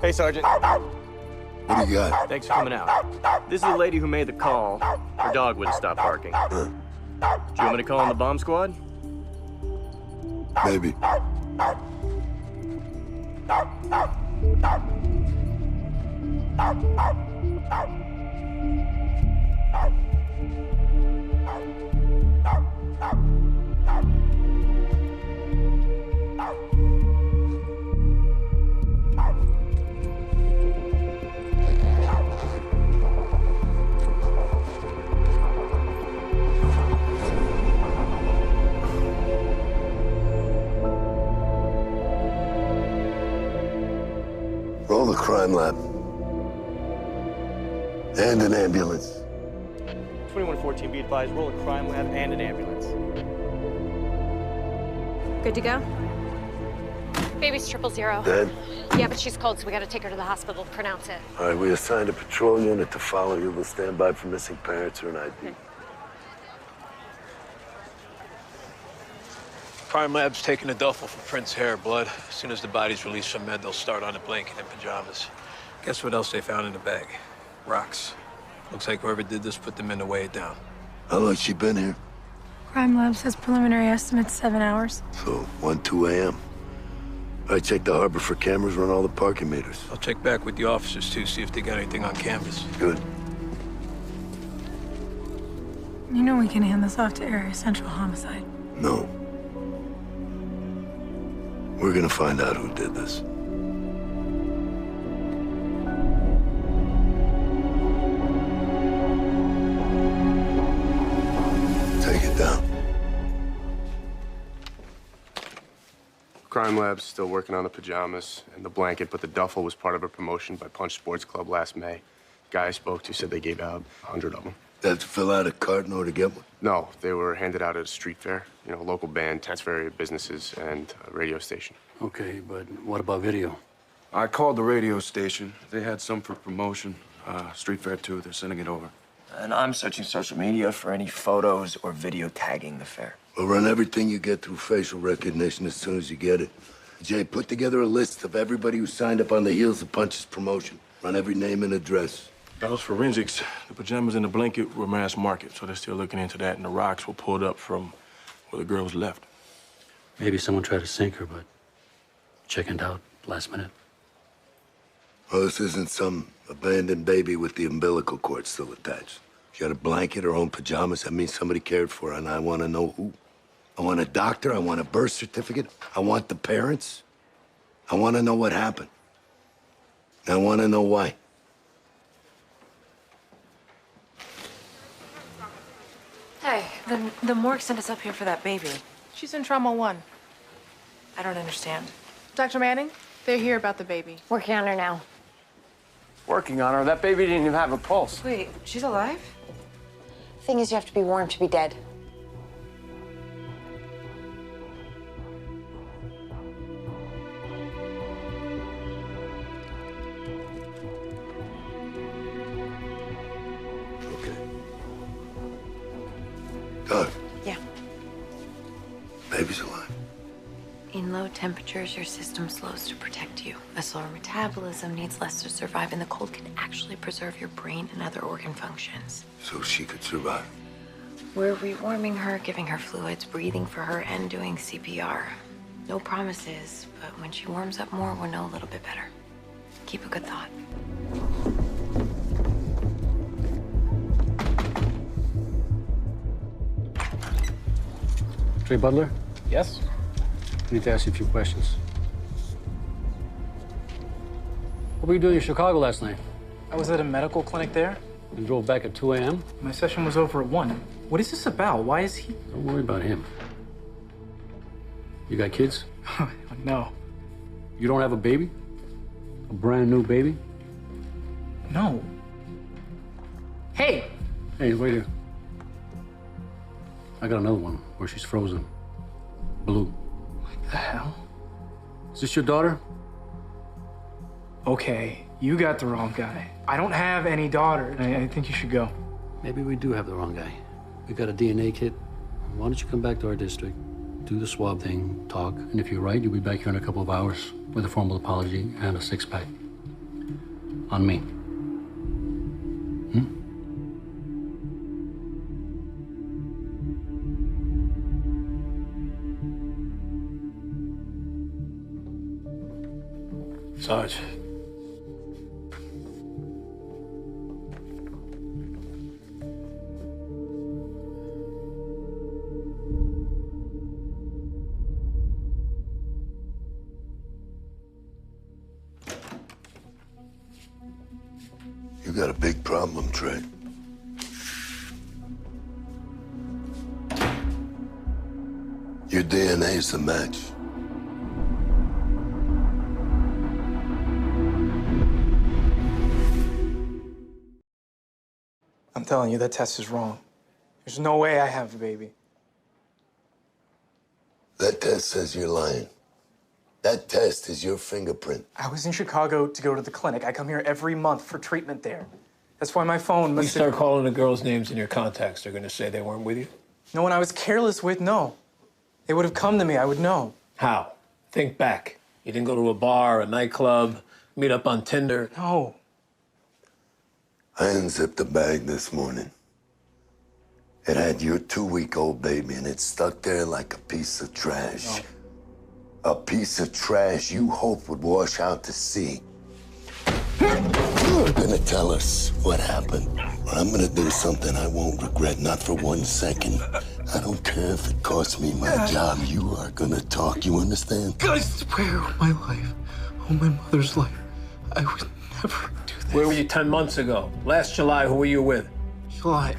Hey, Sergeant. What do you got? Thanks for coming out. This is the lady who made the call. Her dog wouldn't stop barking. Do you want me to call in the bomb squad? Maybe. Roll the crime lab. And an ambulance. 2114, be advised, roll a crime lab and an ambulance. Good to go? Baby's 000. Dead? Yeah, but she's cold, so we gotta take her to the hospital to pronounce it. All right, we assigned a patrol unit to follow you. We'll stand by for missing parents or an ID. Okay. Crime lab's taking a duffel for Prince's hair, blood. As soon as the body's released from med, they'll start on a blanket and pajamas. Guess what else they found in the bag? Rocks. Looks like whoever did this put them in to weigh it down. How long's she been here? Crime lab says preliminary estimate 7 hours. So, 2 a.m. I check the harbor for cameras, run all the parking meters. I'll check back with the officers, too, see if they got anything on canvas. Good. You know we can hand this off to Area Central Homicide. No. We're gonna find out who did this. Take it down. Crime lab's still working on the pajamas and the blanket, but the duffel was part of a promotion by Punch Sports Club last May. Guy I spoke to said they gave out 100 of them. That to fill out a cart in order to get one? No, they were handed out at a street fair. You know, local band, tents for area businesses, and a radio station. Okay, but what about video? I called the radio station. They had some for promotion. Street fair, too. They're sending it over. And I'm searching social media for any photos or video tagging the fair. We'll run everything you get through facial recognition as soon as you get it. Jay, put together a list of everybody who signed up on the heels of Punch's promotion. Run every name and address. That was forensics. The pajamas and the blanket were mass market, so they're still looking into that, and the rocks were pulled up from where the girls left. Maybe someone tried to sink her, but chickened out last minute. Well, this isn't some abandoned baby with the umbilical cord still attached. She had a blanket, her own pajamas. That means somebody cared for her, and I want to know who. I want a doctor. I want a birth certificate. I want the parents. I want to know what happened. I want to know why. Hey, the morgue sent us up here for that baby. She's in trauma 1. I don't understand. Dr. Manning, they're here about the baby. Working on her now. Working on her? That baby didn't even have a pulse. Wait, she's alive? Thing is, you have to be warm to be dead. Okay. Doug. Yeah. Baby's alive. In low temperatures, your system slows to protect you. A slower metabolism needs less to survive, and the cold can actually preserve your brain and other organ functions. So she could survive. We're rewarming her, giving her fluids, breathing for her, and doing CPR. No promises, but when she warms up more, we'll know a little bit better. Keep a good thought. Trey Butler, Yes? I need to ask you a few questions. What were you doing in Chicago last night? I was at a medical clinic there. And drove back at 2 a.m.? My session was over at 1. What is this about? Why is he... Don't worry about him. You got kids? No. You don't have a baby? A brand new baby? No. Hey! Hey, wait here. I got another one where she's frozen. Blue. What the hell? Is this your daughter? Okay, you got the wrong guy. I don't have any daughter. I think you should go. Maybe we do have the wrong guy. We got a DNA kit. Why don't you come back to our district, do the swab thing, talk, and if you're right, you'll be back here in a couple of hours with a formal apology and a 6-pack. On me. Sarge. You got a big problem, Trey. Your DNA is a match. I'm telling you, that test is wrong. There's no way I have the baby. That test says you're lying. That test is your fingerprint. I was in Chicago to go to the clinic. I come here every month for treatment there. That's why my phone must You start calling the girls' names in your contacts, they're gonna say they weren't with you? No one I was careless with, no. They would have come to me, I would know. How? Think back. You didn't go to a bar, a nightclub, meet up on Tinder? No. I unzipped the bag this morning. It had your 2-week-old baby, and it stuck there like a piece of trash. No. A piece of trash you hope would wash out to sea. You're gonna tell us what happened. Or I'm gonna do something I won't regret, not for 1 second. I don't care if it costs me my job. You are gonna talk, you understand? I swear on my life, on my mother's life, I would never do this. Where were you 10 months ago? Last July, who were you with? July,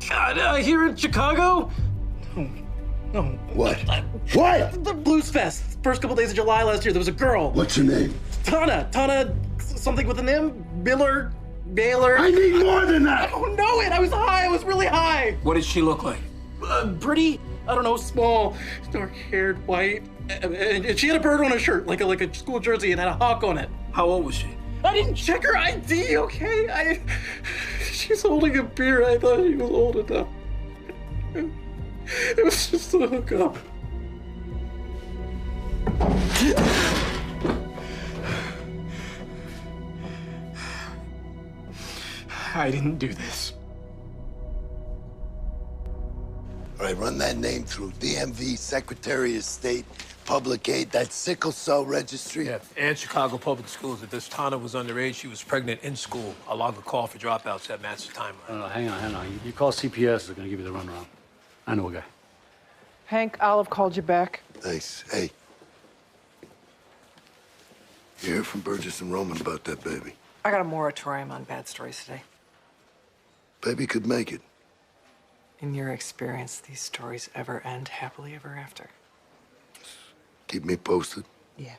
God, here in Chicago? No. What? What? The Blues Fest. First couple days of July last year, there was a girl. What's your name? Tana, something with an M? Baylor? I need more than that! I don't know it. I was high. I was really high. What did she look like? Pretty, I don't know, small, dark-haired, white. And she had a bird on her shirt, like a school jersey, and had a hawk on it. How old was she? I didn't check her ID, okay? She's holding a beer. I thought she was old enough. It was just a hookup. I didn't do this. All right, run that name through DMV, Secretary of State, Public Aid, that sickle cell registry. Yeah, and Chicago Public Schools. If this Tana was underage, she was pregnant in school. I'll log a call for dropouts that match the timeline. No, hang on. You call CPS, they're gonna give you the runaround. I know a guy. Hank, Olive called you back. Thanks. Hey. You hear from Burgess and Roman about that baby? I got a moratorium on bad stories today. Baby could make it. In your experience, these stories ever end happily ever after? Keep me posted. Yeah.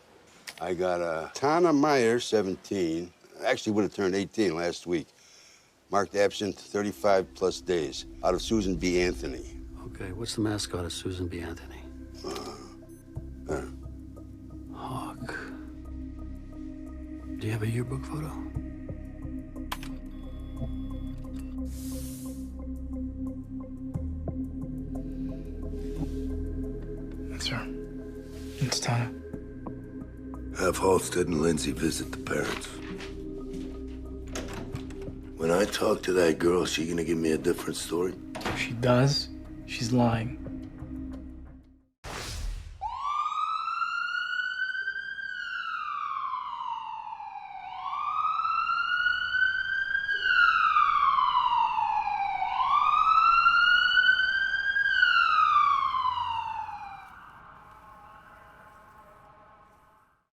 I got Tana Meyer, 17. Actually would have turned 18 last week. Marked absent 35 plus days. Out of Susan B. Anthony. Okay, what's the mascot of Susan B. Anthony? Hawk. Do you have a yearbook photo? That's her. It's Tana. Have Halstead and Lindsay visit the parents. When I talk to that girl, is she gonna give me a different story? If she does, she's lying.